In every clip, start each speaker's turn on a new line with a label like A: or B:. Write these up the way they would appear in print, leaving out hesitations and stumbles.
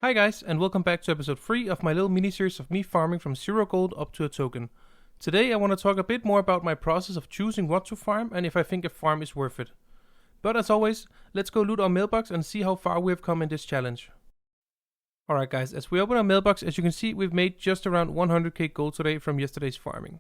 A: Hi guys, and welcome back to episode 3 of my little mini-series of me farming from 0 gold up to a token. Today I want to talk a bit more about my process of choosing what to farm and if I think a farm is worth it. But as always, let's go loot our mailbox and see how far we have come in this challenge. Alright guys, as we open our mailbox, as you can see, we've made just around 100k gold today from yesterday's farming.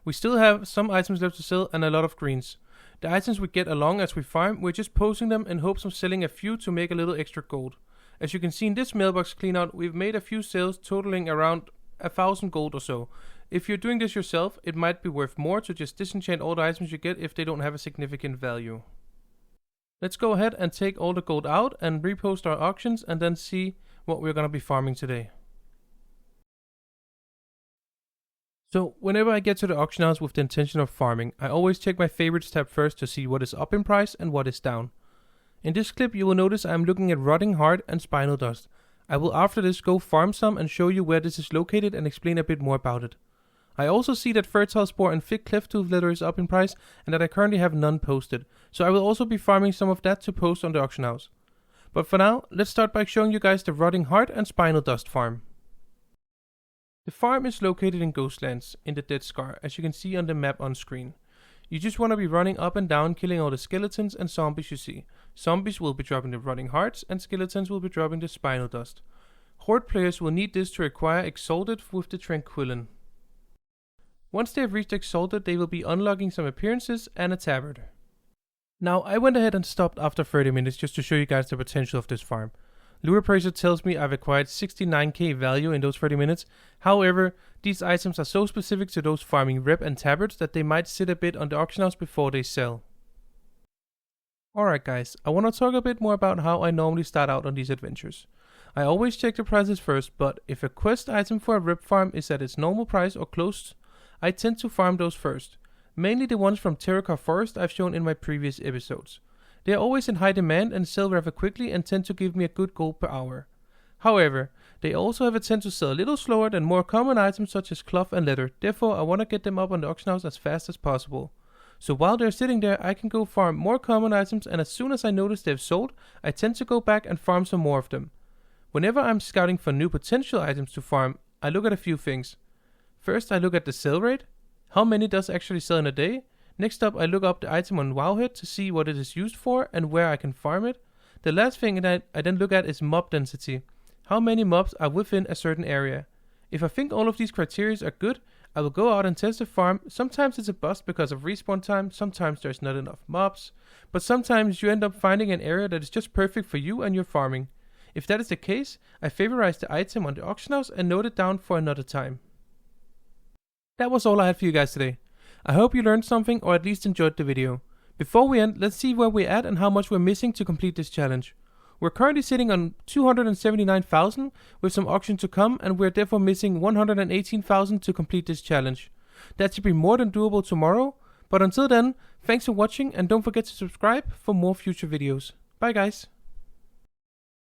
A: We still have some items left to sell and a lot of greens. The items we get along as we farm, we're just posting them in hopes of selling a few to make a little extra gold. As you can see in this mailbox cleanout, we've made a few sales totaling around 1000 gold or so. If you're doing this yourself, it might be worth more to just disenchant all the items you get if they don't have a significant value. Let's go ahead and take all the gold out and repost our auctions and then see what we're gonna be farming today. So whenever I get to the auction house with the intention of farming, I always check my favorites tab first to see what is up in price and what is down. In this clip you will notice I am looking at rotting heart and spinal dust. I will after this go farm some and show you where this is located and explain a bit more about it. I also see that fertile spore and thick cleft-tooth leather is up in price and that I currently have none posted, so I will also be farming some of that to post on the auction house. But for now, let's start by showing you guys the rotting heart and spinal dust farm. The farm is located in Ghostlands, in the Dead Scar, as you can see on the map on screen. You just want to be running up and down killing all the skeletons and zombies you see. Zombies will be dropping the rotting hearts and skeletons will be dropping the spinal dust. Horde players will need this to acquire Exalted with the Tranquillin. Once they have reached Exalted, they will be unlocking some appearances and a tabard. Now I went ahead and stopped after 30 minutes just to show you guys the potential of this farm. Loot Appraiser tells me I've acquired 69k value in those 30 minutes. However, these items are so specific to those farming rep and tabards that they might sit a bit on the auction house before they sell. Alright guys, I want to talk a bit more about how I normally start out on these adventures. I always check the prices first, but if a quest item for a rep farm is at its normal price or close, I tend to farm those first. Mainly the ones from Terracar Forest I've shown in my previous episodes. They are always in high demand and sell rather quickly and tend to give me a good gold per hour. However, they also have a tend to sell a little slower than more common items such as cloth and leather, therefore I want to get them up on the auction house as fast as possible. So while they're sitting there, I can go farm more common items, and as soon as I notice they've sold, I tend to go back and farm some more of them. Whenever I'm scouting for new potential items to farm, I look at a few things. First I look at the sell rate, how many does actually sell in a day. Next up I look up the item on Wowhead to see what it is used for and where I can farm it. The last thing that I then look at is mob density. How many mobs are within a certain area. If I think all of these criteria are good, I will go out and test the farm. Sometimes it's a bust because of respawn time, sometimes there's not enough mobs, but sometimes you end up finding an area that is just perfect for you and your farming. If that is the case, I favorize the item on the auction house and note it down for another time. That was all I had for you guys today. I hope you learned something or at least enjoyed the video. Before we end, let's see where we're at and how much we're missing to complete this challenge. We're currently sitting on 279,000 with some auction to come, and we're therefore missing 118,000 to complete this challenge. That should be more than doable tomorrow, but until then, thanks for watching and don't forget to subscribe for more future videos. Bye guys!